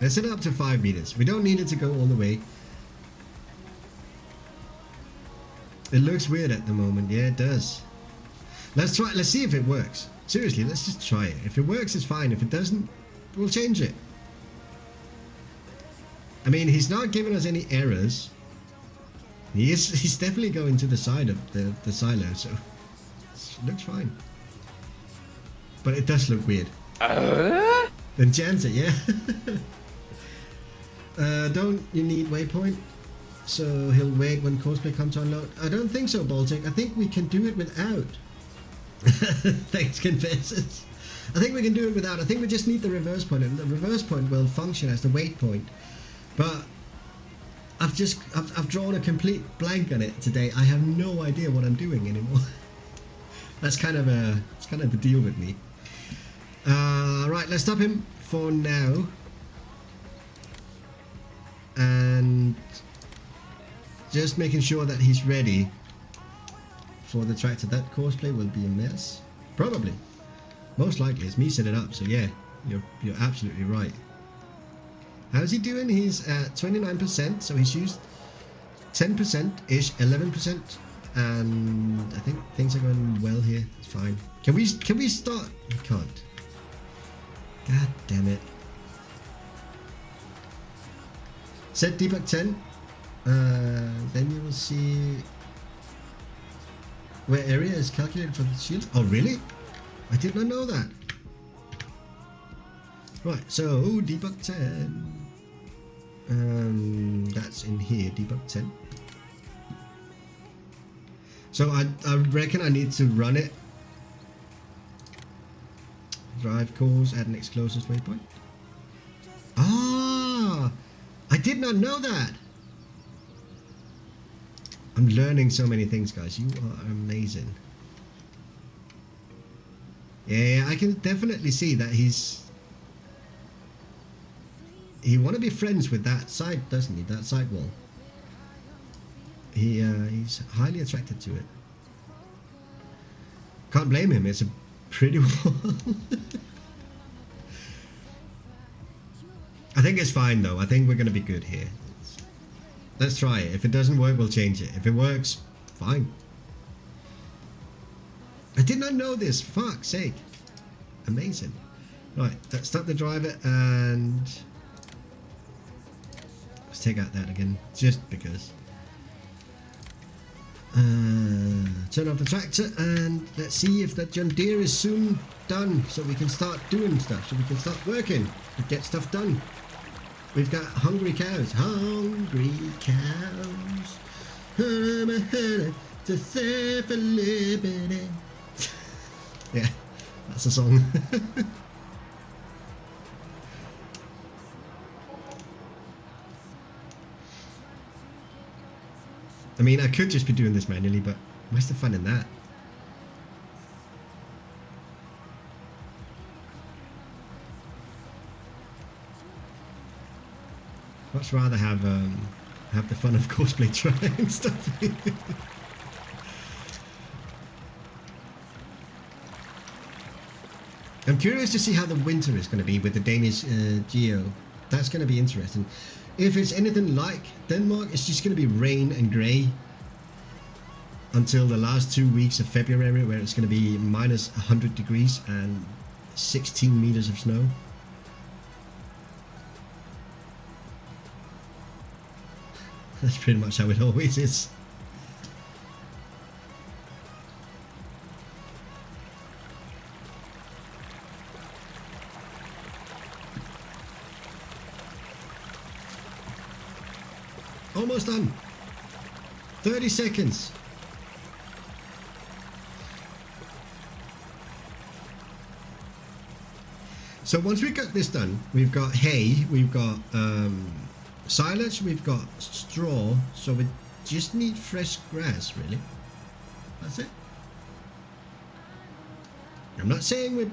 Let's set it up to 5 meters. We don't need it to go all the way. It looks weird at the moment. Yeah, it does. Let's try. Let's see if it works. Seriously, let's just try it. If it works, it's fine. If it doesn't, we'll change it. I mean, he's not giving us any errors. He's definitely going to the side of the silo, so it looks fine. But it does look weird. Then chance it, yeah. Don't you need waypoint? So he'll wait when cosplay comes to unload? I don't think so, Baltic. I think we can do it without. Thanks, Confessors. I think we can do it without. I think we just need the reverse point, and the reverse point will function as the wait point. But I've drawn a complete blank on it today. I have no idea what I'm doing anymore. That's kind of the deal with me. Right, let's stop him for now. And just making sure that he's ready for the tractor. That courseplay will be a mess. Probably. Most likely. It's me setting it up, so yeah, you're absolutely right. How's he doing? He's at 29%, so he's used 10%-ish, 11%, and I think things are going well here. It's fine. Can we start? We can't. God damn it. Set debug 10. Then you will see where area is calculated for the shield. Oh, really? I did not know that. Right, so debug 10. That's in here, debug 10. So I reckon I need to run it. Drive course at next closest waypoint. Ah, I did not know that. I'm learning so many things, guys. You are amazing. Yeah, I can definitely see that he want to be friends with that side, doesn't he? That side wall. He's highly attracted to it. Can't blame him. It's a pretty wall. I think it's fine though. I think we're gonna be good here. Let's try it. If it doesn't work, we'll change it. If it works, fine. I did not know this. Fuck's sake. Amazing. Right, let's stop the driver and let's take out that again, just because. Turn off the tractor and let's see if that John Deere is soon done, so we can start doing stuff, so we can start working and get stuff done. We've got hungry cows. Hungry cows. To serve for liberty. Yeah, that's a song. I mean, I could just be doing this manually, but where's the fun in that? Much rather have the fun of cosplay trying stuff. I'm curious to see how the winter is going to be with the Danish geo. That's going to be interesting. If it's anything like Denmark, it's just going to be rain and grey until the last 2 weeks of February, where it's going to be minus 100 degrees and 16 meters of snow. That's pretty much how it always is. Almost done. 30 seconds. So once we got this done, we've got hay, we've got silage, we've got straw, so we just need fresh grass, really. That's it. I'm not saying we're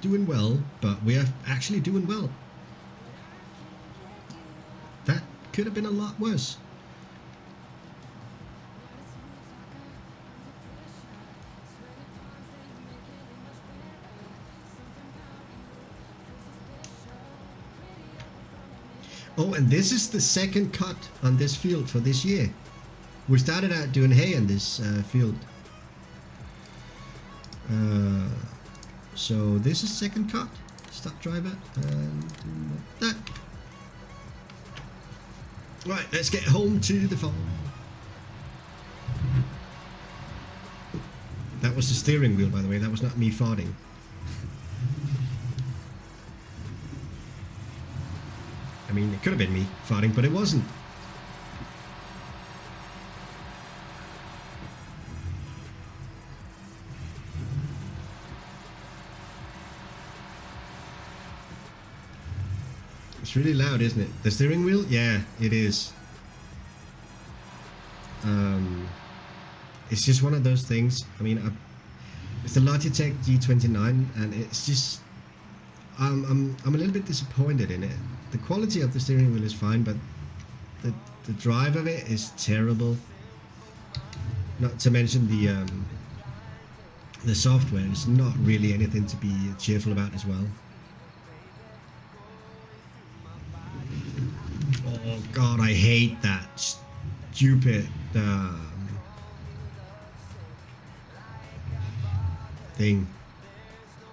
doing well, but we are actually doing well. That could have been a lot worse. Oh, and this is the second cut on this field for this year. We started out doing hay on this field. So this is second cut. Stop driver and do that. Right, let's get home to the farm. That was the steering wheel, by the way. That was not me farting. I mean, it could have been me farting, but it wasn't. It's really loud, isn't it? The steering wheel? Yeah, it is. It's just one of those things. I mean, it's the Logitech G29, and it's just I'm a little bit disappointed in it. The quality of the steering wheel is fine, but the drive of it is terrible. Not to mention the software is not really anything to be cheerful about as well. Oh god, I hate that stupid thing.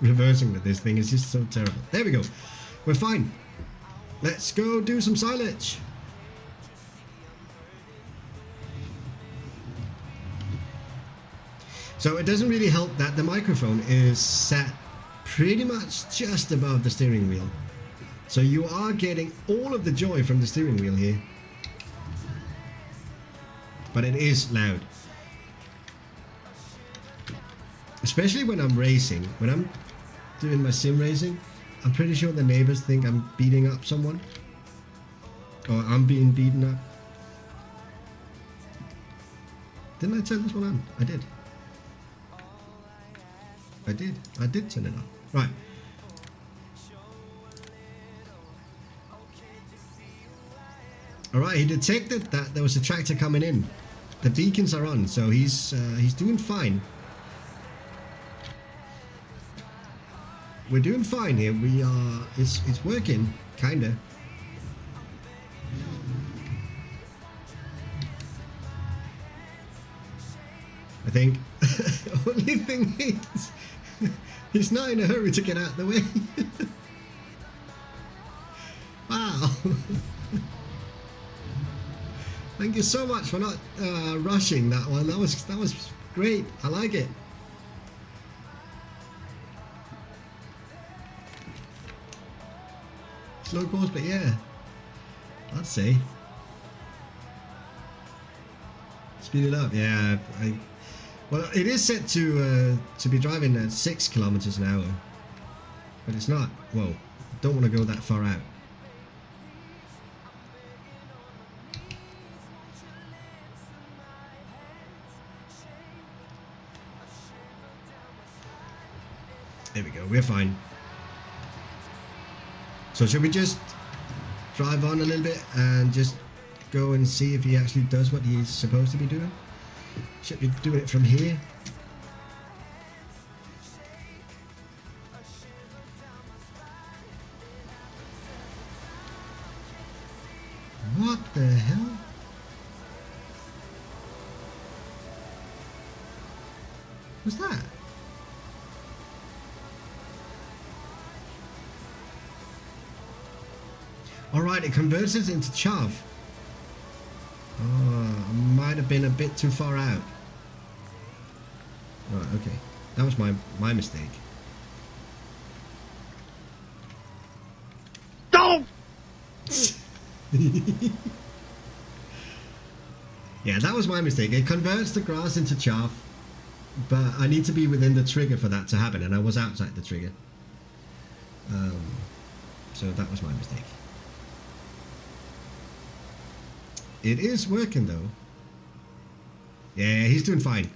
Reversing with this thing is just so terrible. There we go. We're fine. Let's go do some silage. So it doesn't really help that the microphone is set pretty much just above the steering wheel. So you are getting all of the joy from the steering wheel here. But it is loud. Especially when I'm racing. When I'm doing my sim racing, I'm pretty sure the neighbors think I'm beating up someone. Or I'm being beaten up. Didn't I turn this one on? I did. I did turn it on. Right. Alright, he detected that there was a tractor coming in. The beacons are on, so he's doing fine. We're doing fine here. We are. It's working, kinda. I think. Only thing is, he's not in a hurry to get out of the way. Wow. Thank you so much for not rushing that one. That was great. I like it. Slow course, but yeah, I'd say speed it up. Yeah, well, it is set to be driving at 6 kilometers an hour, but it's not. Whoa, don't want to go that far out. There we go. We're fine. So should we just drive on a little bit and just go and see if he actually does what he's supposed to be doing? Should we do it from here? What the hell? What's that? Alright, it converts it into chaff. Oh, I might have been a bit too far out. Right, okay. That was my mistake. Don't! Yeah, that was my mistake. It converts the grass into chaff, but I need to be within the trigger for that to happen, and I was outside the trigger. So that was my mistake. It is working though. Yeah, he's doing fine.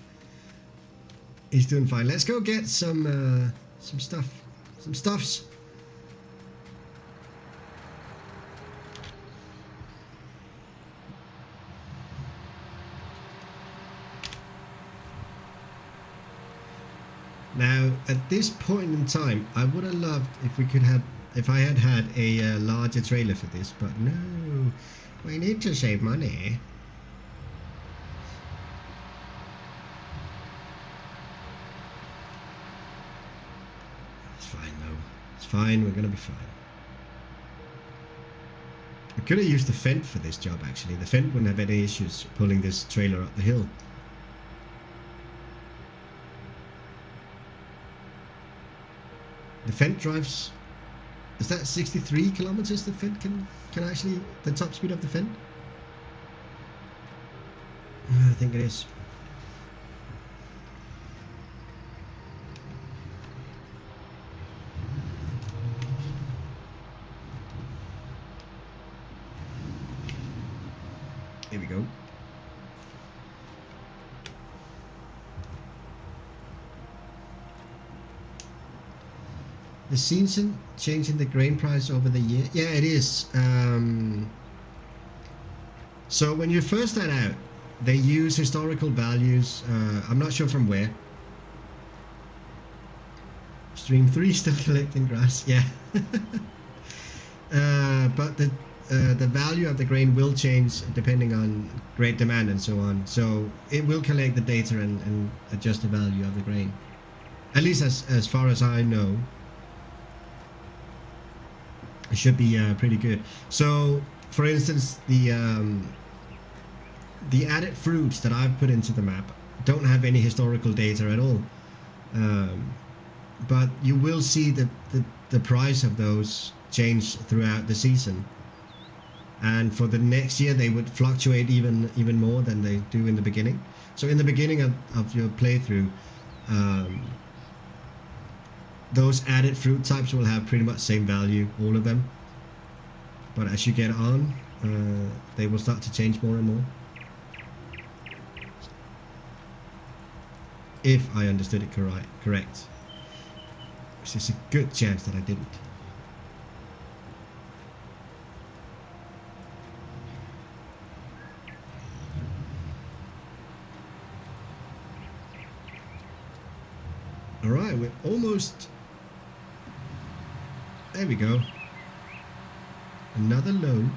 He's doing fine. Let's go get some stuff. Some stuffs. Now, at this point in time, I would have loved if we could have if I had had a larger trailer for this, but no, we need to save money. It's fine though. It's fine. We're gonna be fine. I could have used the Fendt for this job actually. The Fendt wouldn't have any issues pulling this trailer up the hill. The Fendt drives, is that 63 kilometers the Fendt can actually, the top speed of the Fendt? I think it is. Here we go. The season changing the grain price over the year? Yeah, it is. So when you first start out, they use historical values. I'm not sure from where. Stream 3 still collecting grass. Yeah. But the value of the grain will change depending on grain demand and so on. So it will collect the data and adjust the value of the grain. At least as far as I know. It should be pretty good. So, for instance, the added fruits that I've put into the map don't have any historical data at all. But you will see the price of those change throughout the season. And for the next year, they would fluctuate even more than they do in the beginning. So in the beginning of your playthrough, those added fruit types will have pretty much same value, all of them. But as you get on, they will start to change more and more. If I understood it correct. Which is a good chance that I didn't. Alright, we're almost... There we go. Another load.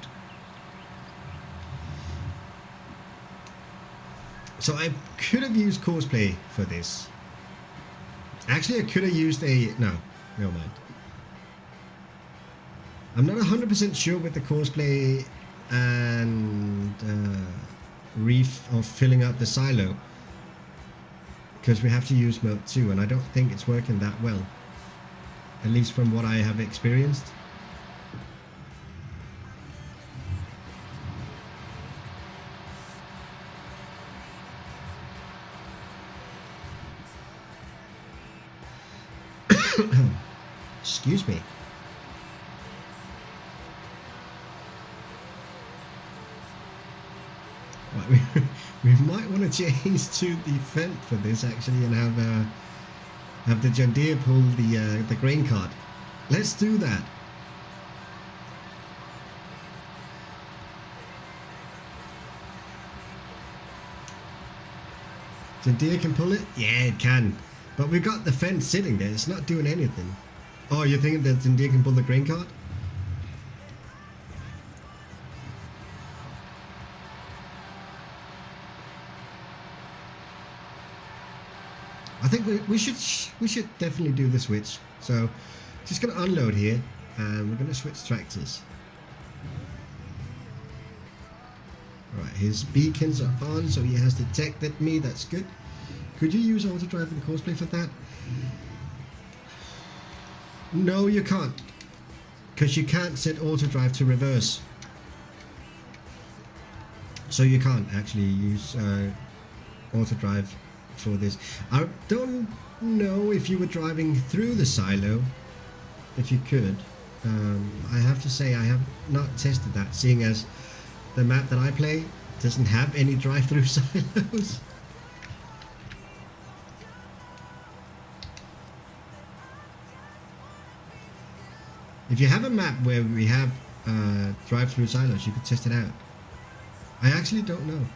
So I could have used cosplay for this. Actually, I could have used a... No, never mind. I'm not 100% sure with the cosplay and reef of filling up the silo. Because we have to use mode 2 and I don't think it's working that well. At least from what I have experienced. Excuse me. Right, we might want to change to the Fendt for this actually and have the John Deere pull the grain cart. Let's do that. John Deere can pull it? Yeah, it can. But we've got the Fendt sitting there. It's not doing anything. Oh, you're thinking that John Deere can pull the grain cart? I think we should definitely do the switch. So just gonna unload here and we're gonna switch tractors. Right, his beacons are on, so he has detected me. That's good. Could you use auto drive and cosplay for that? No, you can't, because you can't set auto drive to reverse. So you can't actually use auto drive for this. I don't know if you were driving through the silo, if you could. I have to say I have not tested that, seeing as the map that I play doesn't have any drive-through silos. If you have a map where we have drive-through silos, you could test it out. I actually don't know.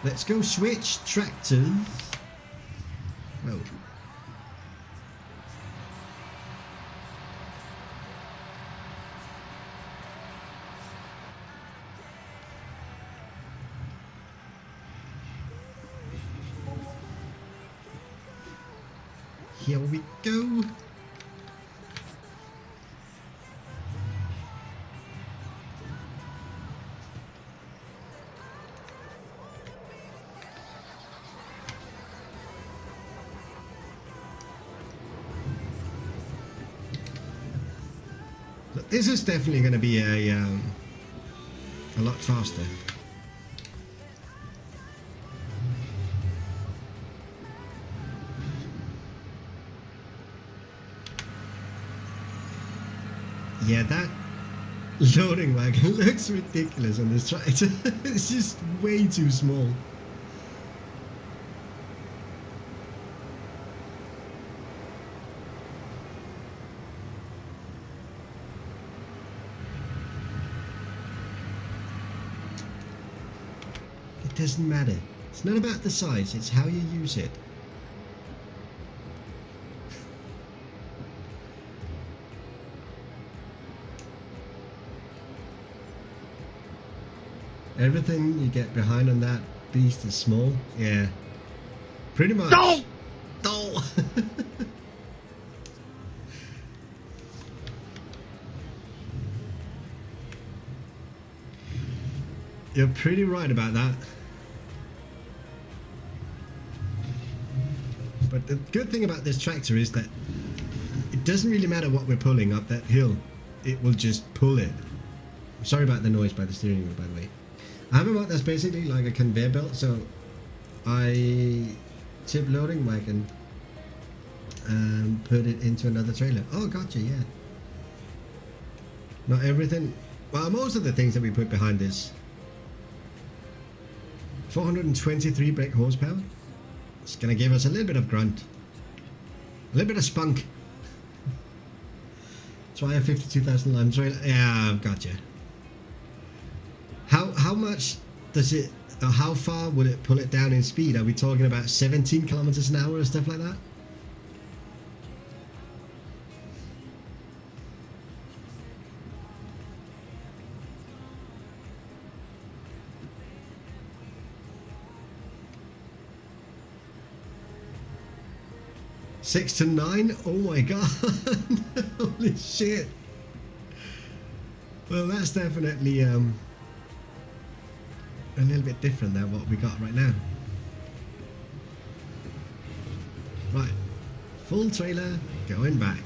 Let's go switch tractors. Oh. Here we go. So this is definitely going to be a lot faster. Yeah, that loading wagon looks ridiculous on this tractor. It's just way too small. It doesn't matter. It's not about the size, it's how you use it. Everything you get behind on that beast is small. Yeah. Pretty much. No! No! You're pretty right about that. But the good thing about this tractor is that it doesn't really matter what we're pulling up that hill. It will just pull it. I'm sorry about the noise by the steering wheel, by the way. I have a mod that's basically like a conveyor belt, so I tip loading wagon and put it into another trailer. Oh, gotcha, yeah. Not everything, well, most of the things that we put behind this. 423 brake horsepower. It's gonna give us a little bit of grunt, a little bit of spunk. Try a 52,000 lime trailer. Yeah, I've gotcha. How much does it, or how far would it pull it down in speed? Are we talking about 17 kilometers an hour or stuff like that? Six to 9? Oh my god. Holy shit. Well, that's definitely a little bit different than what we got right now. Right, full trailer going back.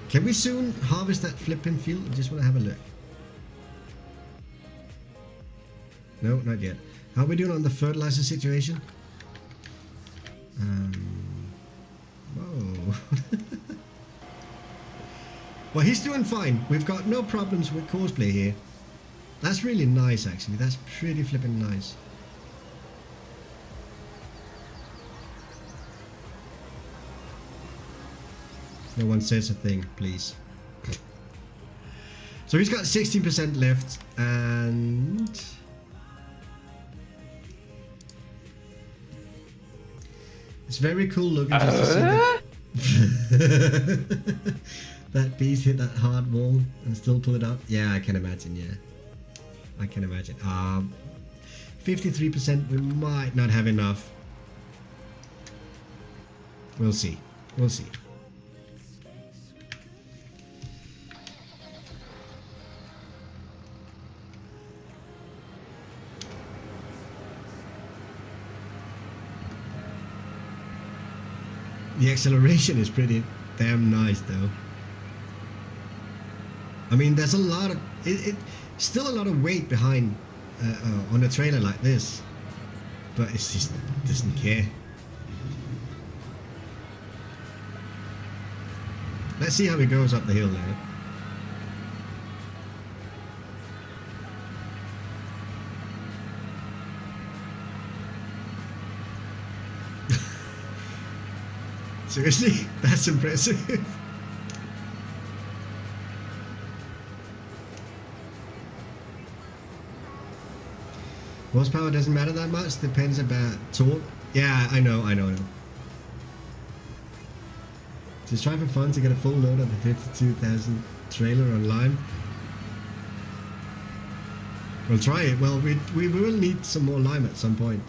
Can we soon harvest that flipping field? I just want to have a look. No, not yet. How are we doing on the fertilizer situation? Whoa. Well, he's doing fine. We've got no problems with courseplay here. That's really nice, actually. That's pretty flipping nice. No one says a thing, please. So he's got 60% left, and it's very cool looking just to see that. That beast hit that hard wall and still pull it up. Yeah, I can imagine, yeah. I can imagine. 53%, we might not have enough. We'll see. We'll see. The acceleration is pretty damn nice though. I mean, there's a lot of still a lot of weight behind on a trailer like this, but it's just doesn't care. Let's see how it goes up the hill now. Seriously, that's impressive. Horsepower doesn't matter that much. Depends about torque. Yeah, I know. Just try for fun to get a full load of the 52,000 trailer online. We'll try it. Well, we will need some more lime at some point.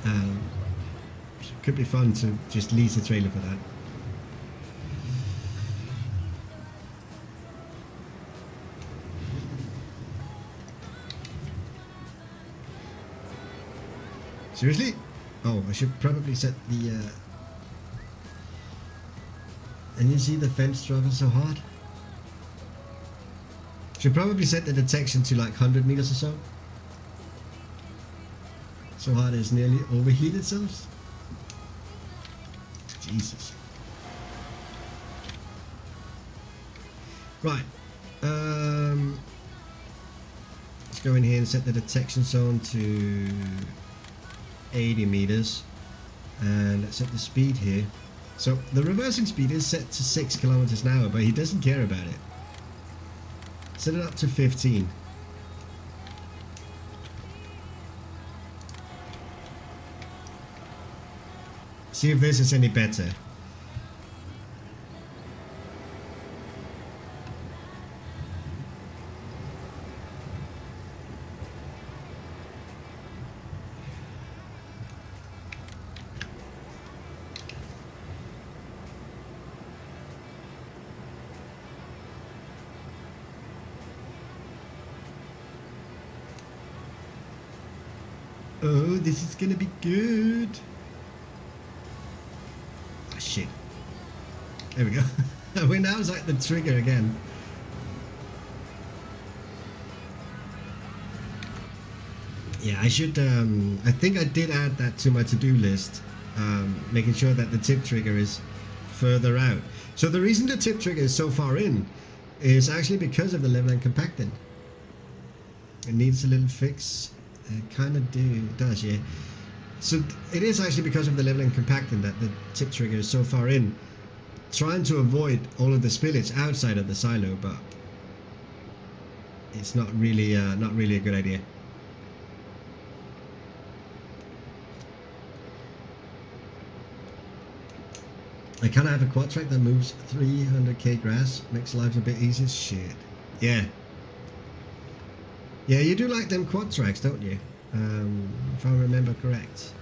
It could be fun to just lease a trailer for that. Seriously? Oh, I should probably set the... And you see the fence travel so hard? Should probably set the detection to like 100 meters or so. So hard it's nearly overheated itself. Jesus. Right. Let's go in here and set the detection zone to 80 meters. And let's set the speed here. So the reversing speed is set to 6 kilometers an hour, but he doesn't care about it. Set it up to 15. See if this is any better. Oh, this is gonna be good. Oh shit. There we go. We're now at the trigger again. Yeah, I should, I think I did add that to my to-do list. Making sure that the tip trigger is further out. So the reason the tip trigger is so far in is actually because of the level and compacting. It needs a little fix. It kind of does, yeah. So it is actually because of the leveling compacting that the tip trigger is so far in, trying to avoid all of the spillage outside of the silo, but it's not really a good idea. I kind of have a quad track that moves 300k grass, makes life a bit easier. Shit. Yeah. Yeah, you do like them quad tracks, don't you? If I remember correct.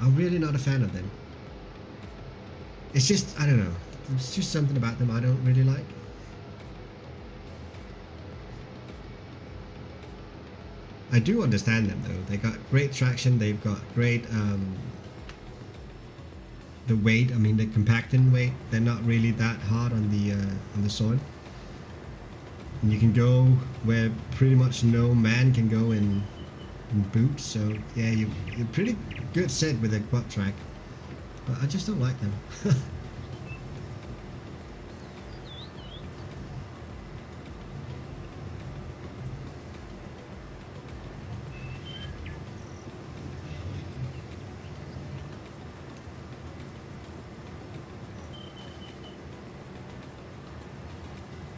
I'm really not a fan of them. It's just, I don't know. There's just something about them I don't really like. I do understand them though. They got great traction. They've got great the weight. I mean, the compacting weight. They're not really that hard on the soil. And you can go where pretty much no man can go in boots. So yeah, you're pretty good set with a quad track. But I just don't like them.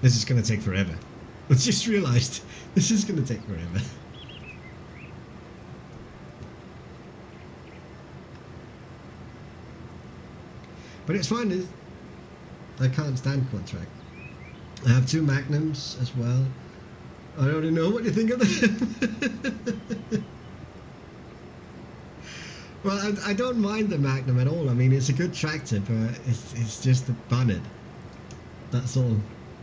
This is gonna take forever. I just realized this is gonna take forever. But it's fine. I can't stand quad track. I have 2 Magnums as well. I already know what you think of them. Well, I don't mind the Magnum at all. I mean, it's a good tractor, but it's just a bonnet. That's all.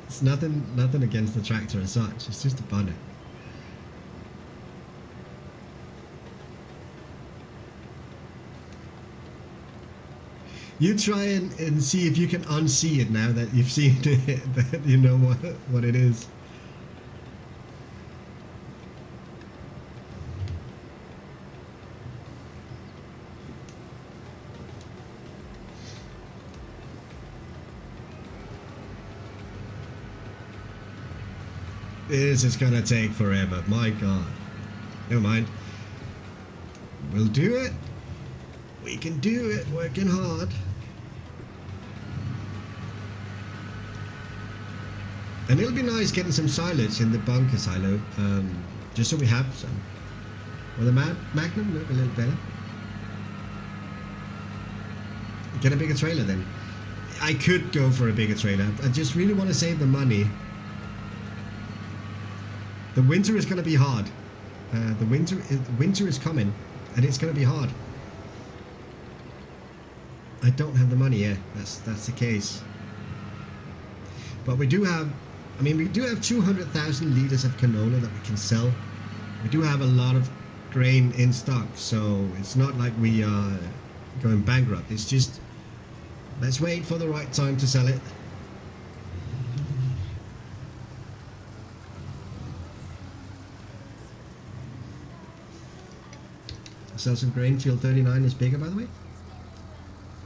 It's nothing against the tractor as such. It's just a bonnet. You try and see if you can unsee it now that you've seen it, that you know what it is. This is gonna take forever, my god. Never mind. We'll do it. We can do it, working hard. And it'll be nice getting some silage in the bunker silo, just so we have some. Will the Magnum look a little better? Get a bigger trailer then. I could go for a bigger trailer. I just really want to save the money. The winter is going to be hard. The winter is coming, and it's going to be hard. I don't have the money yet. That's the case. But we do have, I mean, we do have 200,000 liters of canola that we can sell. We do have a lot of grain in stock, so it's not like we are going bankrupt. It's just, let's wait for the right time to sell it. Sell some grain. Field 39 is bigger, by the way.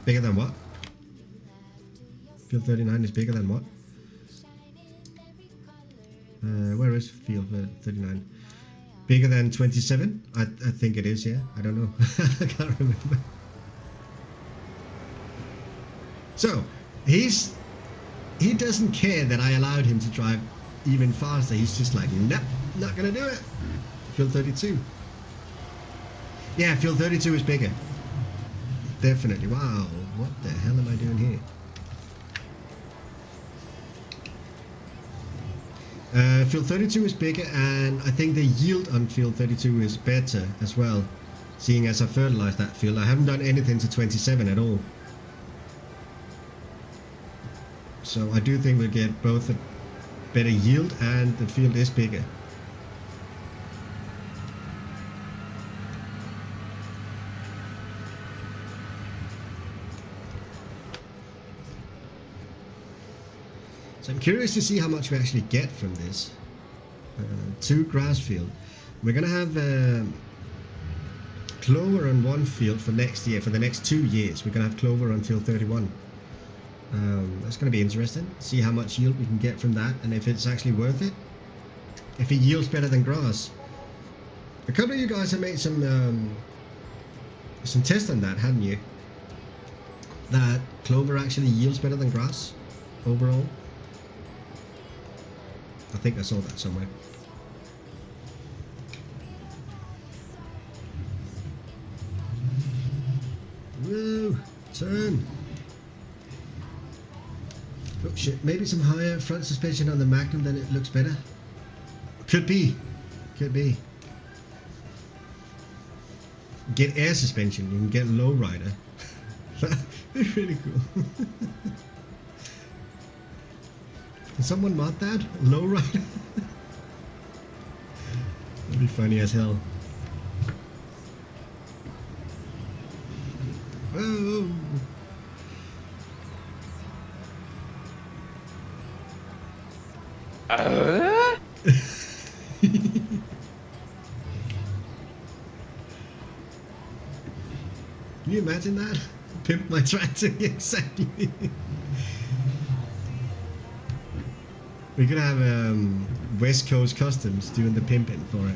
Bigger than what? Field 39 is bigger than what? Where is field 39? Bigger than 27? I think it is, yeah. I don't know. I can't remember. So, he doesn't care that I allowed him to drive even faster. He's just like, nope, not gonna do it. Field 32. Yeah, field 32 is bigger. Definitely. Wow, what the hell am I doing here? Field 32 is bigger, and I think the yield on field 32 is better as well, seeing as I fertilized that field. I haven't done anything to 27 at all. So I do think we'll get both a better yield and the field is bigger. So I'm curious to see how much we actually get from this. 2 grass field. We're gonna have clover on one field for next year. For the next 2 years, we're gonna have clover on field 31. That's gonna be interesting. See how much yield we can get from that, and if it's actually worth it. If it yields better than grass. A couple of you guys have made some tests on that, haven't you? That clover actually yields better than grass overall. I think I saw that somewhere. Woo! Turn! Oh shit, maybe some higher front suspension on the Magnum, then it looks better. Could be. Could be. Get air suspension, you can get low rider. It's really cool. Can someone mod that? Low rider? That'd be funny as hell. Whoa. Can you imagine that? Pimp my tractor, exactly. We could have West Coast Customs doing the pimping for it.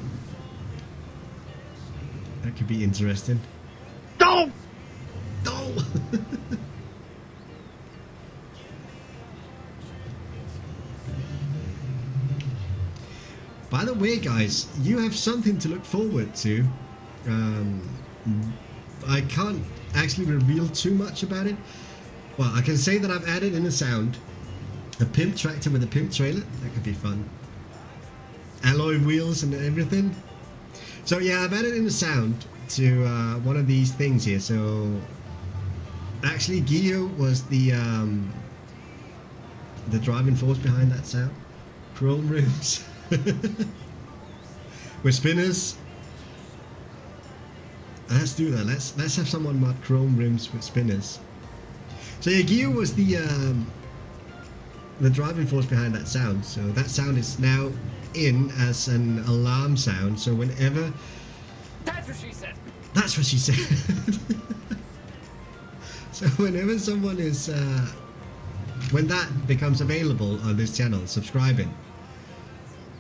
That could be interesting. No! No! By the way, guys, you have something to look forward to. I can't actually reveal too much about it. Well, I can say that I've added in a sound. A pimp tractor with a pimp trailer. That could be fun. Alloy wheels and everything. So yeah, I've added in a sound to one of these things here. So actually Gio was the driving force behind that sound. Chrome rims. With spinners. Let's do that. Let's have someone mod chrome rims with spinners. So yeah, Gio was the driving force behind that sound. So that sound is now in as an alarm sound. So whenever... That's what she said. That's what she said. So whenever someone is... when that becomes available on this channel, subscribing.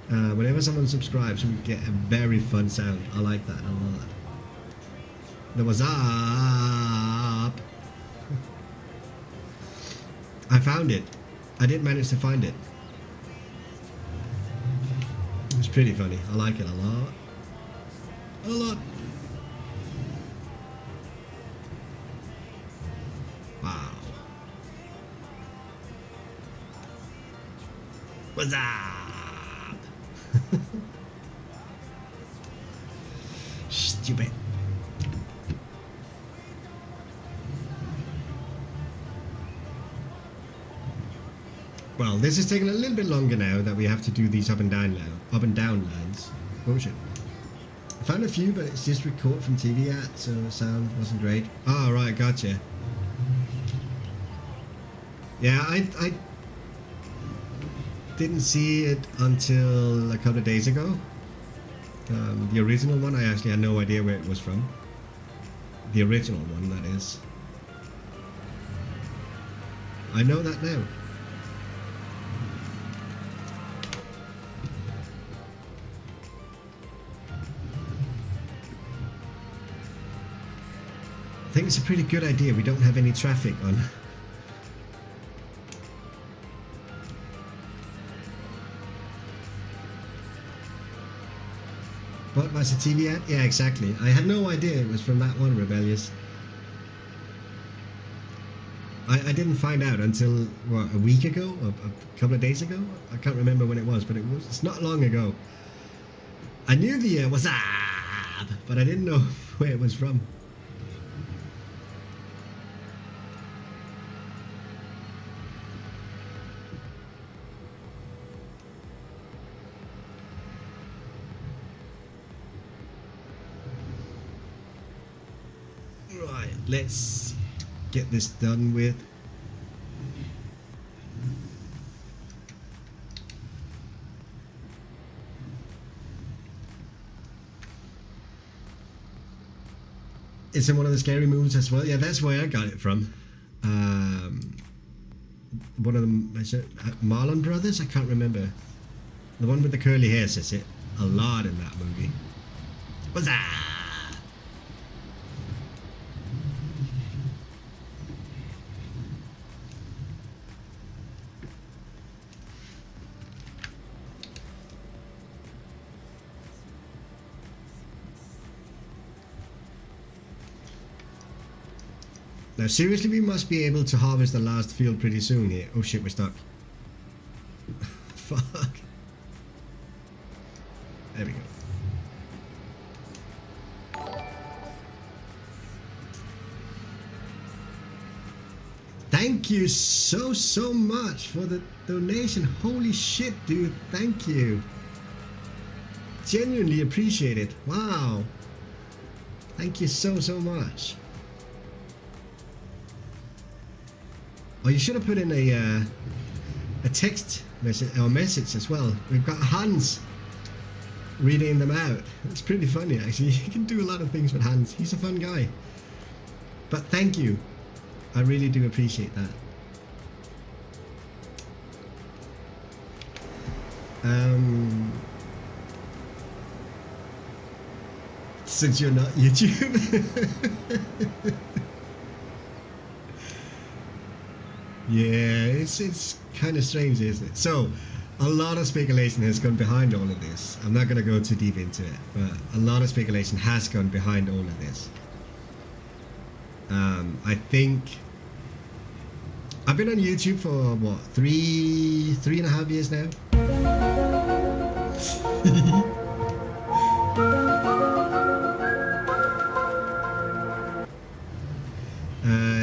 Whenever someone subscribes, we get a very fun sound. I like that. I love that. That was up. I found it. I did manage to find it. It's pretty funny. I like it a lot. A lot. Wow. What's up? Stupid. Well, this is taking a little bit longer now that we have to do these up and down lines. Oh shit. I found a few, but it's just record from TV at, so the sound wasn't great. Oh, right, gotcha. Yeah, I didn't see it until a couple of days ago. The original one, I actually had no idea where it was from. The original one, that is. I know that now. I think it's a pretty good idea we don't have any traffic on. What was the TV ad? Yeah, exactly. I had no idea it was from that one, Rebellious. I didn't find out until, what, a week ago? A couple of days ago? I can't remember when it was, but it's not long ago. I knew the what's up, but I didn't know where it was from. Right, let's get this done with. It's in one of the scary movies as well. Yeah, that's where I got it from. One of them, is it Marlon Brothers? I can't remember. The one with the curly hair says it a lot in that movie. What's that? Now seriously, we must be able to harvest the last field pretty soon here. Oh shit, we're stuck. Fuck. There we go. Thank you so much for the donation. Holy shit, dude. Thank you. Genuinely appreciate it. Wow. Thank you so much. Oh, you should have put in a text message or message as well. We've got Hans reading them out. It's pretty funny actually. He can do a lot of things with Hans. He's a fun guy. But thank you. I really do appreciate that. Since you're not YouTube. Yeah, it's kind of strange, isn't it? So, a lot of speculation has gone behind all of this. I'm not going to go too deep into it, but a lot of speculation has gone behind all of this. I think I've been on YouTube for what, three and a half years now.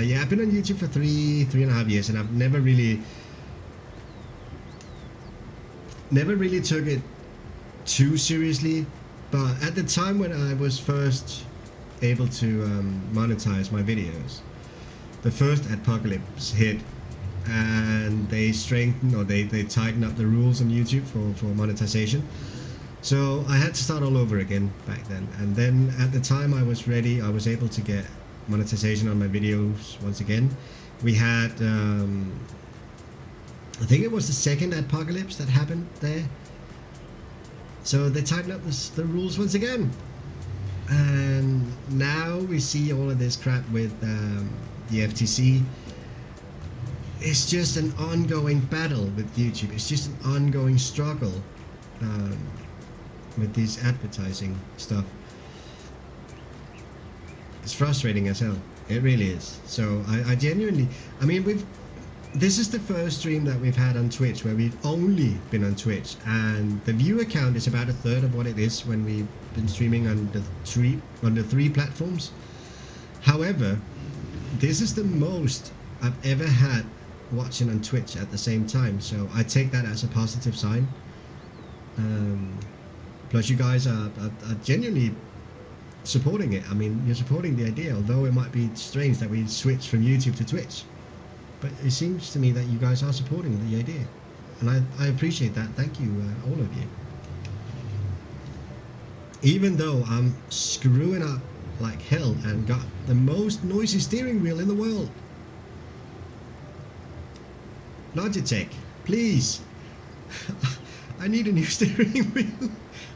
Yeah, I've been on YouTube for three and a half years, and I've never really took it too seriously. But at the time when I was first able to monetize my videos, the first apocalypse hit, and they strengthened, or they tightened up the rules on YouTube for monetization. So I had to start all over again back then. And then at the time I was ready, I was able to get monetization on my videos once again. We had I think it was the second apocalypse that happened there, so they tightened up the rules once again, and now we see all of this crap with the FTC. It's just an ongoing battle with YouTube. It's just an ongoing struggle. with this advertising stuff. It's frustrating as hell. It really is. So I genuinely, I mean, this is the first stream that we've had on Twitch where we've only been on Twitch, and the viewer count is about a third of what it is when we've been streaming on the three platforms. However, this is the most I've ever had watching on Twitch at the same time, so I take that as a positive sign. Plus you guys are genuinely supporting it. I mean, you're supporting the idea, although it might be strange that we switch from YouTube to Twitch. But it seems to me that you guys are supporting the idea, and I appreciate that. Thank you, all of you. Even though I'm screwing up like hell and got the most noisy steering wheel in the world. Logitech, please. I need a new steering wheel.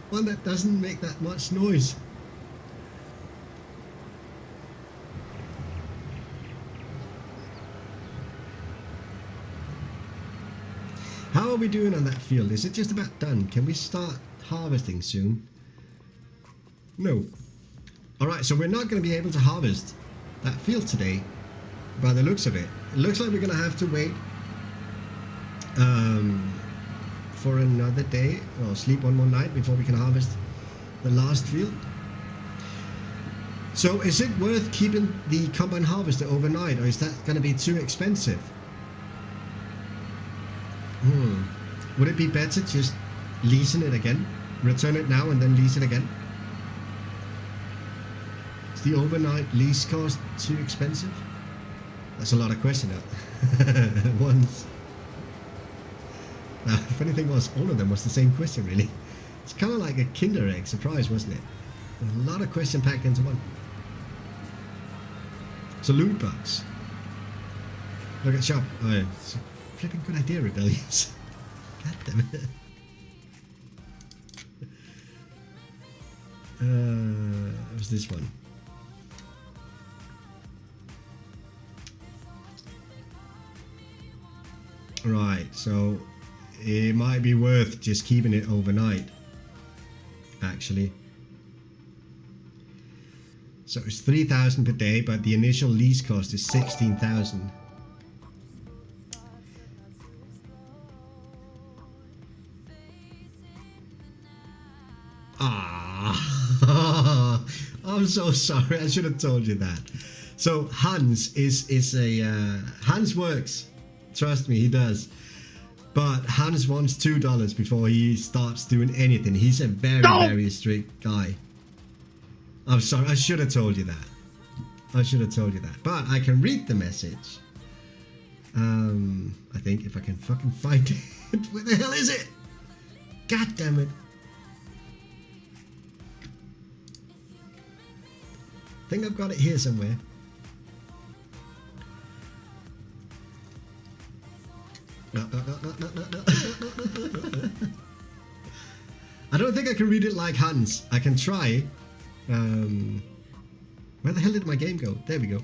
One that doesn't make that much noise. How are we doing on that field? Is it just about done? Can we start harvesting soon? No. Alright, so we're not going to be able to harvest that field today by the looks of it. It looks like we're going to have to wait for another day, or sleep one more night before we can harvest the last field. So is it worth keeping the combine harvester overnight, or is that going to be too expensive? Would it be better just leasing it again? Return it now and then lease it again? Is the overnight lease cost too expensive? That's a lot of questions at once. The funny thing was, all of them was the same question, really. It's kind of like a Kinder Egg surprise, wasn't it? A lot of questions packed into one. So loot box. Look at shop. Oh, yeah. It's a flipping good idea, Rebellious. God damn it. What's this one? Right, so it might be worth just keeping it overnight, actually. So it's 3,000 per day, but the initial lease cost is 16,000. Ah, I'm so sorry. I should have told you that. So Hans is a Hans works. Trust me, he does. But Hans wants $2 before he starts doing anything. He's a very strict guy. I'm sorry. I should have told you that. I should have told you that. But I can read the message. I think if I can fucking find it. Where the hell is it? God damn it. I think I've got it here somewhere. No. I don't think I can read it like Hans. I can try. Where the hell did my game go? There we go.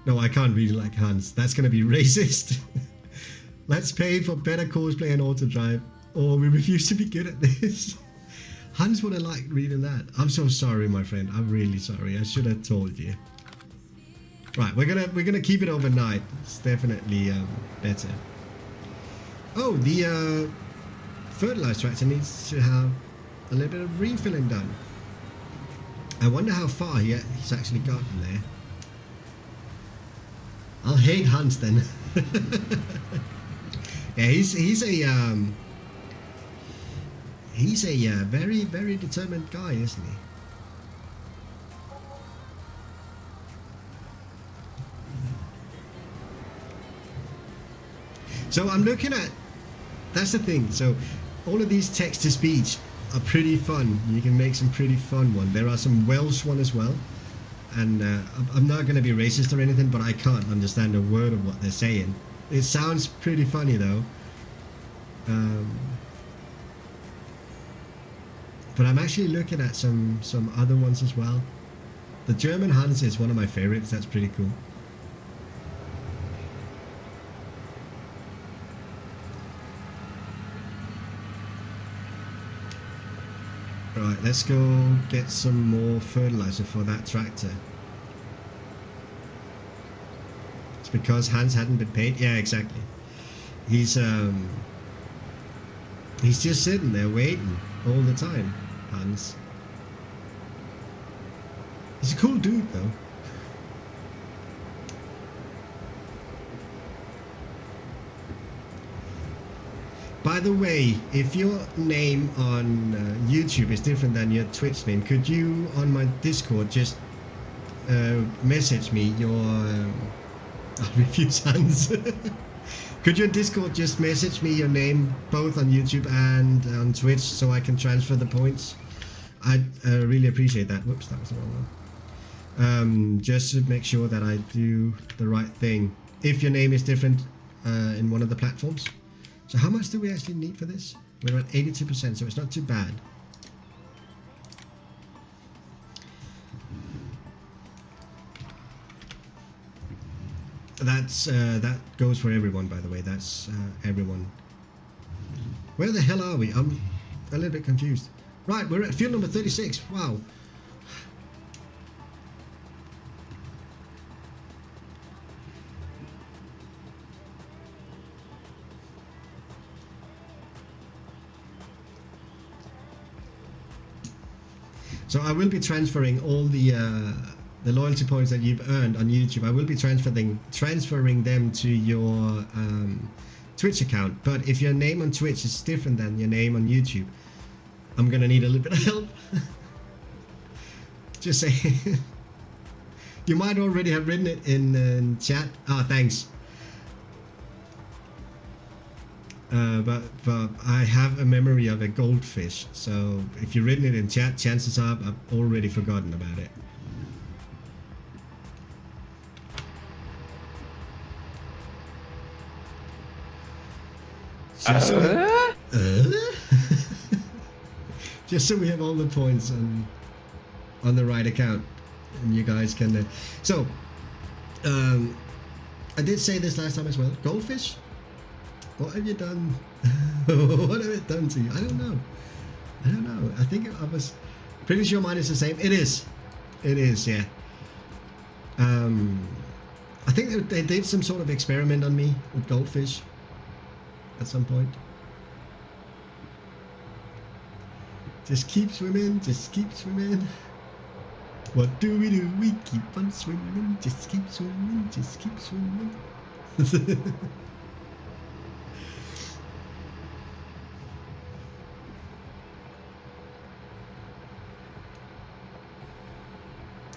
No, I can't read it like Hans. That's gonna be racist. Let's pay for better cosplay and auto drive, or we refuse to be good at this. Hans would have liked reading that. I'm so sorry, my friend. I'm really sorry. I should have told you. Right, we're gonna keep it overnight. It's definitely better. Oh, the fertilizer tractor needs to have a little bit of refilling done. I wonder how far he's actually gotten there. I'll hate Hans then. Yeah, he's a very determined guy, isn't he? So I'm looking at, that's the thing, so all of these text-to-speech are pretty fun. You can make some pretty fun ones. There are some Welsh one as well, and I'm not going to be racist or anything, but I can't understand a word of what they're saying. It sounds pretty funny though. But I'm actually looking at some other ones as well. The German Hans is one of my favorites. That's pretty cool. Alright, let's go get some more fertilizer for that tractor. It's because Hans hadn't been paid? Yeah, exactly. He's just sitting there waiting all the time, Hans. He's a cool dude though. By the way, if your name on YouTube is different than your Twitch name, could you on my Discord just message me your I'll refuse Hans. Could your Discord just message me your name both on YouTube and on Twitch so I can transfer the points? I'd really appreciate that. Whoops, that was the wrong one. Just to make sure that I do the right thing. If your name is different in one of the platforms. So how much do we actually need for this? We're at 82%, so it's not too bad. That's that goes for everyone, by the way. That's everyone. Where the hell are we? I'm a little bit confused. Right, we're at field number 36. Wow. So I will be transferring all the loyalty points that you've earned on YouTube. I will be transferring them to your Twitch account. But if your name on Twitch is different than your name on YouTube, I'm gonna need a little bit of help. Just saying. You might already have written it in chat. Ah, thanks. But I have a memory of a goldfish, so if you've written it in chat, chances are I've already forgotten about it. Just just so we have all the points on the right account, and you guys can. So, I did say this last time as well. Goldfish. What have you done? What have it done to you? I don't know. I don't know. I think I was pretty sure mine is the same. It is. It is, yeah. I think they did some sort of experiment on me with goldfish at some point. Just keep swimming. Just keep swimming. What do? We keep on swimming. Just keep swimming. Just keep swimming.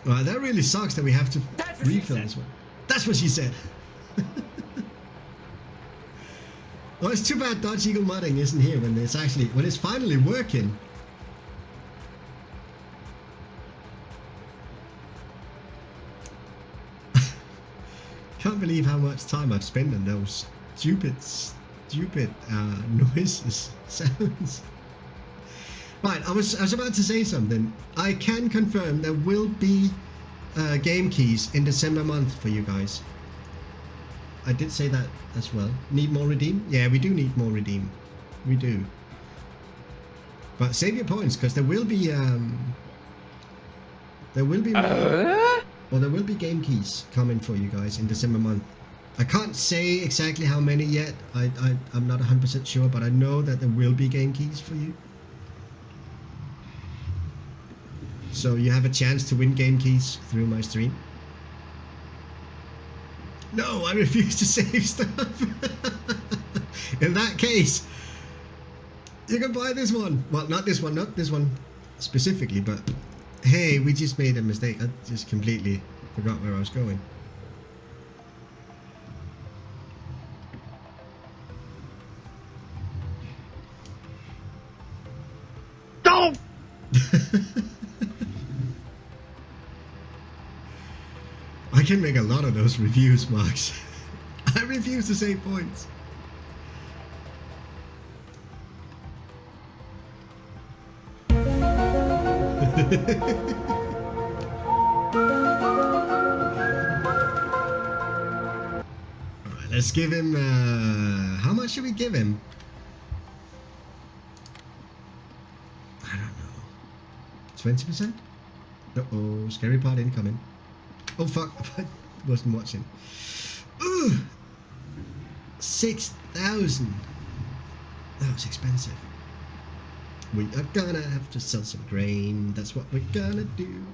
Well, that really sucks that we have to refill this one. That's what she said. Well, it's too bad Dodge Eagle modding isn't here when it's finally working. Can't believe how much time I've spent on those stupid noises, sounds. Right, I was about to say something. I can confirm there will be game keys in December month for you guys. I did say that as well. Need more redeem? Yeah, we do need more redeem. We do. But save your points, because there will be game keys coming for you guys in December month. I can't say exactly how many yet. I'm not 100% sure, but I know that there will be game keys for you. So you have a chance to win game keys through my stream. No, I refuse to save stuff. In that case, you can buy this one. Well, not this one specifically, but hey, we just made a mistake. I just completely forgot where I was going. Don't! I can make a lot of those reviews, Max. I refuse to save points. Alright, let's give him, how much should we give him? I don't know. 20%? Uh-oh, scary part incoming. Oh fuck, I wasn't watching. Ugh. 6,000. That was expensive. We are gonna have to sell some grain. That's what we're gonna do.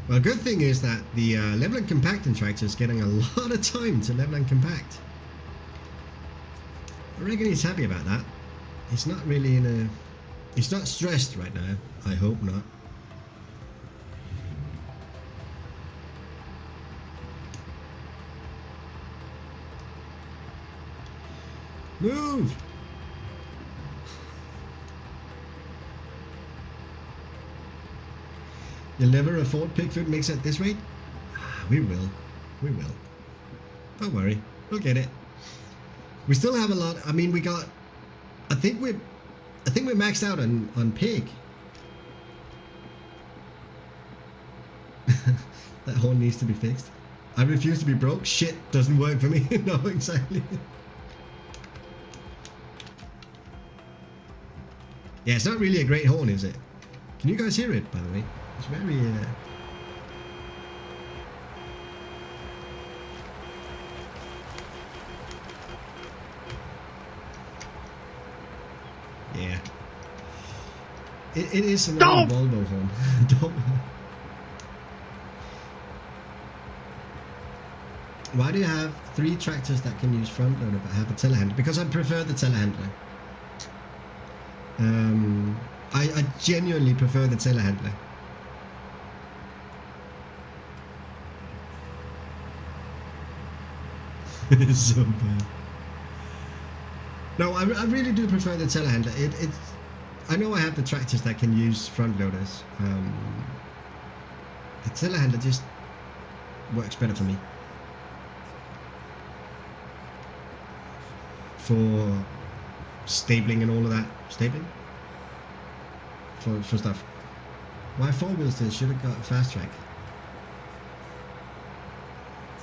Well, good thing is that the level and compacting tractor is getting a lot of time to level and compact. I reckon he's happy about that. He's not really in a... He's not stressed right now. I hope not. Move! You'll never afford pig food mix at this rate? We will. We will. Don't worry. We'll get it. We still have a lot. I mean, we got... I think we're maxed out on pig. That horn needs to be fixed. I refuse to be broke. Shit doesn't work for me. No, exactly. Yeah, it's not really a great horn, is it? Can you guys hear it, by the way? It's very... Yeah. It is an old Volvo horn. Don't... Why do you have 3 tractors that can use front loader but have a telehandler? Because I prefer the telehandler. I genuinely prefer the telehandler. It's so bad. No, I really do prefer the telehandler. I know I have the tractors that can use front loaders. The telehandler just works better for me. For stabling and all of that. Stabling? For stuff. Why 4 wheels there? Should have got a fast track.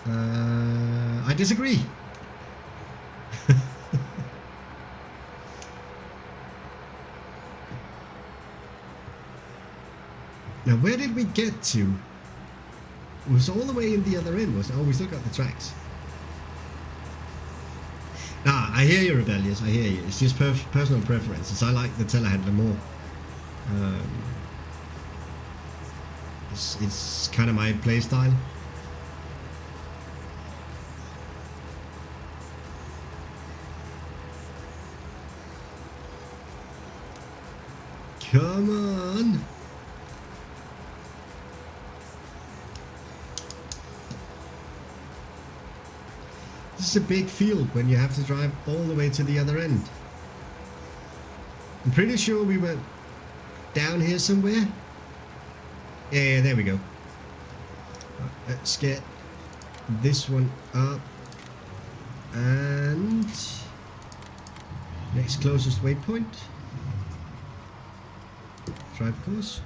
I disagree. Now, where did we get to? It was all the way in the other end, wasn't it? Oh, we still got the tracks. Ah, I hear you, Rebellious. I hear you. It's just personal preferences. I like the telehandler more. It's kind of my play style. Come on. This is a big field when you have to drive all the way to the other end. I'm pretty sure we went down here somewhere. Yeah, there we go. Right, let's get this one up. And next closest waypoint. Drive course.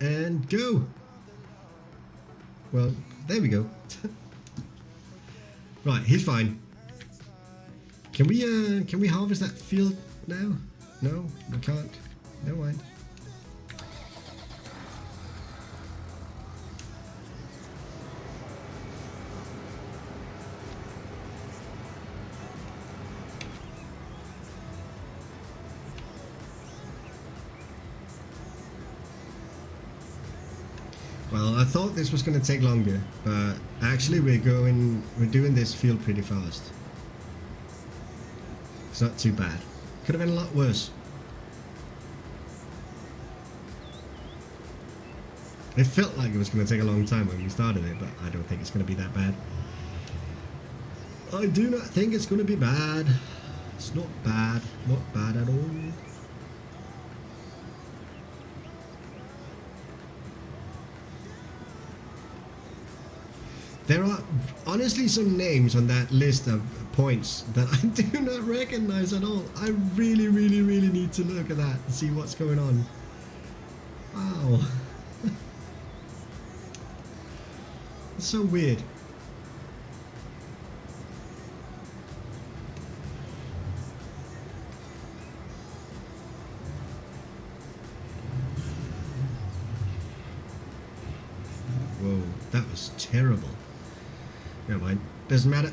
And go. Well, there we go. Right, he's fine. Can we harvest that field now? No, we can't. Never mind. Well, I thought this was going to take longer, but actually we're doing this field pretty fast. It's not too bad. Could have been a lot worse. It felt like it was going to take a long time when we started it, but I don't think it's going to be that bad. I do not think it's going to be bad. It's not bad. Not bad at all. There are honestly some names on that list of points that I do not recognize at all. I really need to look at that and see what's going on. Wow. It's so weird. Whoa, that was terrible. Never mind. Doesn't matter.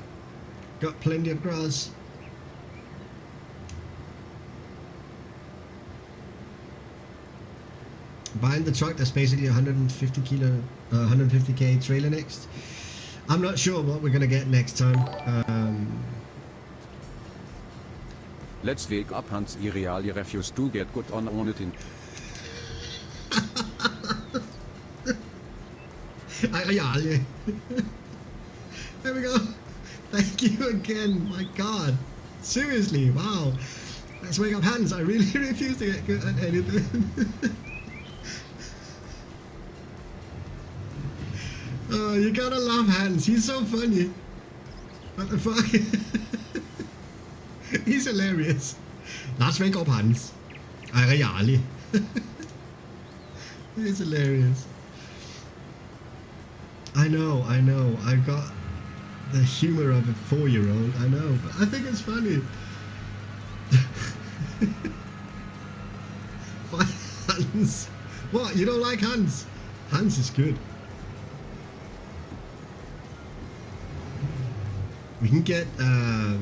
Got plenty of grass. Behind the truck, there's basically 150k trailer next. I'm not sure what we're gonna get next time. Let's wake up Hans. I really refuse to get good on it. There we go. Thank you again. My God. Seriously, wow. Let's wake up Hans. I really refuse to get good at anything. Oh, you gotta love Hans. He's so funny. What the fuck? He's hilarious. Let's wake up Hans. Really. He's hilarious. I know. I've got the humor of a 4-year-old. I know, but I think it's funny. Hans. What? You don't like Hans? Hans is good. We can get a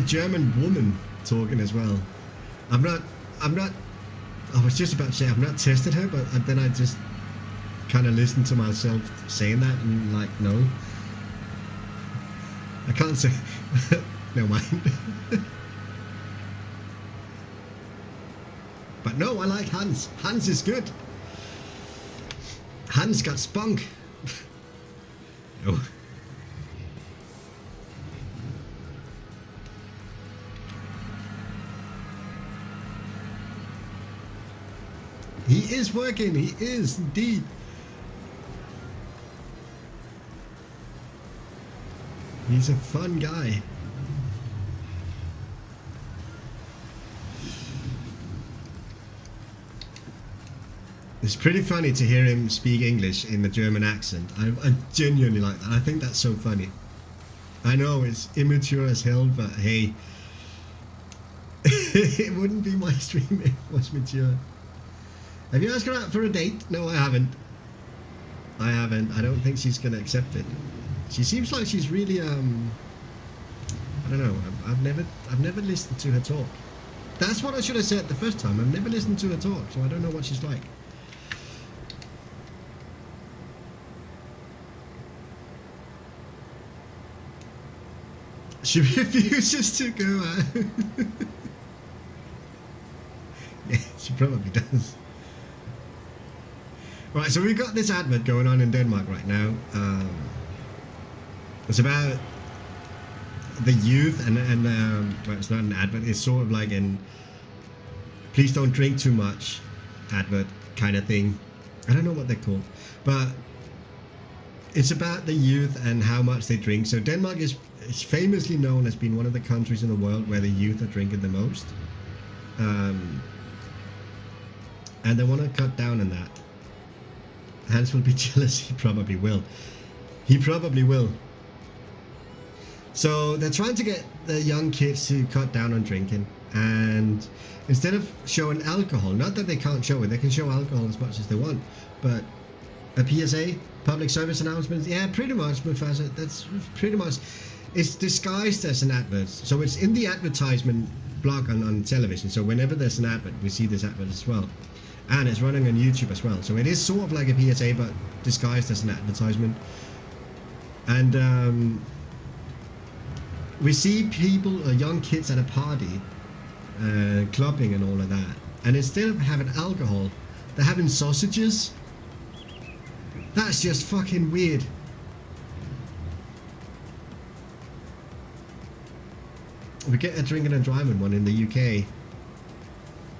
German woman talking as well. I'm not. I was just about to say I've not tested her, but then I just kind of listened to myself saying that and like, no, I can't say. No mind. But no, I like Hans. Hans is good. Hans got spunk. No. He is working. He is indeed. He's a fun guy. It's pretty funny to hear him speak English in the German accent. I genuinely like that. I think that's so funny. I know it's immature as hell, but hey, it wouldn't be my stream if it was mature. Have you asked her out for a date? No, I haven't. I don't think she's gonna accept it. She seems like she's really I don't know. I've never listened to her talk. That's what I should have said the first time. I've never listened to her talk, so I don't know what she's like. She refuses to go out. Yeah, she probably does. Right, so we've got this advert going on in Denmark right now. It's about the youth and well, it's not an advert. It's sort of like an please don't drink too much advert kind of thing. I don't know what they're called, but it's about the youth and how much they drink. So Denmark is famously known as being one of the countries in the world where the youth are drinking the most. And they want to cut down on that. Hans will be jealous. He probably will. He probably will. So they're trying to get the young kids to cut down on drinking. And instead of showing alcohol, not that they can't show it, they can show alcohol as much as they want. But a PSA, public service announcement, yeah, pretty much, Mufasa. That's pretty much. It's disguised as an advert. So it's in the advertisement block on television. So whenever there's an advert, we see this advert as well. And it's running on YouTube as well. So it is sort of like a PSA, but disguised as an advertisement. And we see people, young kids at a party, clubbing and all of that. And instead of having alcohol, they're having sausages. That's just fucking weird. We get a drinking and driving one in the UK.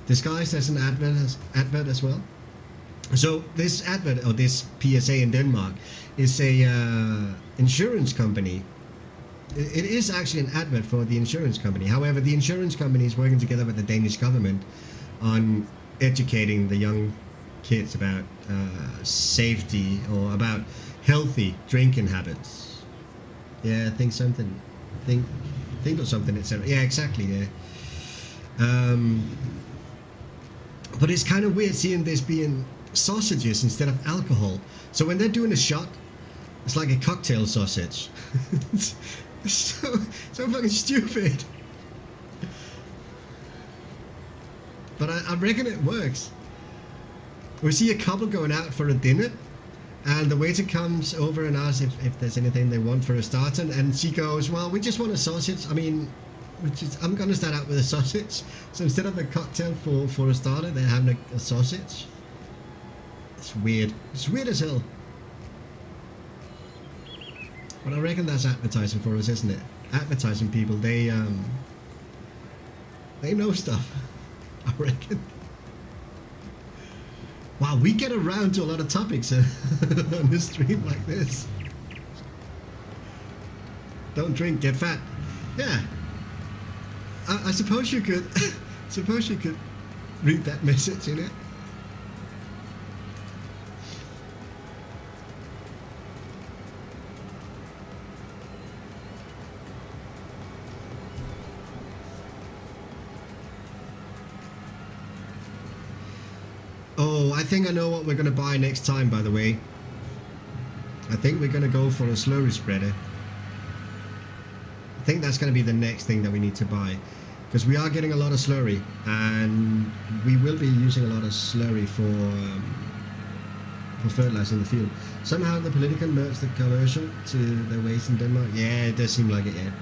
Disguised as an advert as well. So this advert, or this PSA in Denmark, is a insurance company. It is actually an advert for the insurance company. However, the insurance company is working together with the Danish government on educating the young kids about safety or about healthy drinking habits. Yeah, think of something, etc. Yeah, exactly. Yeah. But it's kind of weird seeing this being sausages instead of alcohol. So when they're doing a shot, it's like a cocktail sausage. It's so fucking stupid. But I reckon it works. We see a couple going out for a dinner, and the waiter comes over and asks if there's anything they want for a starter, and she goes, well, we just want a sausage. I mean, I'm gonna start out with a sausage. So instead of a cocktail for a starter, they're having a sausage. It's weird. It's weird as hell. But I reckon that's advertising for us, isn't it? Advertising people, they know stuff. I reckon. Wow, we get around to a lot of topics on the stream like this. Don't drink, get fat. Yeah. I suppose you could. Suppose you could read that message in it. Oh, I think I know what we're going to buy next time, by the way. I think we're going to go for a slurry spreader. I think that's going to be the next thing that we need to buy. Because we are getting a lot of slurry. And we will be using a lot of slurry for fertilizer in the field. Somehow the political merged the commercial to their waste in Denmark. Yeah, it does seem like it, yeah.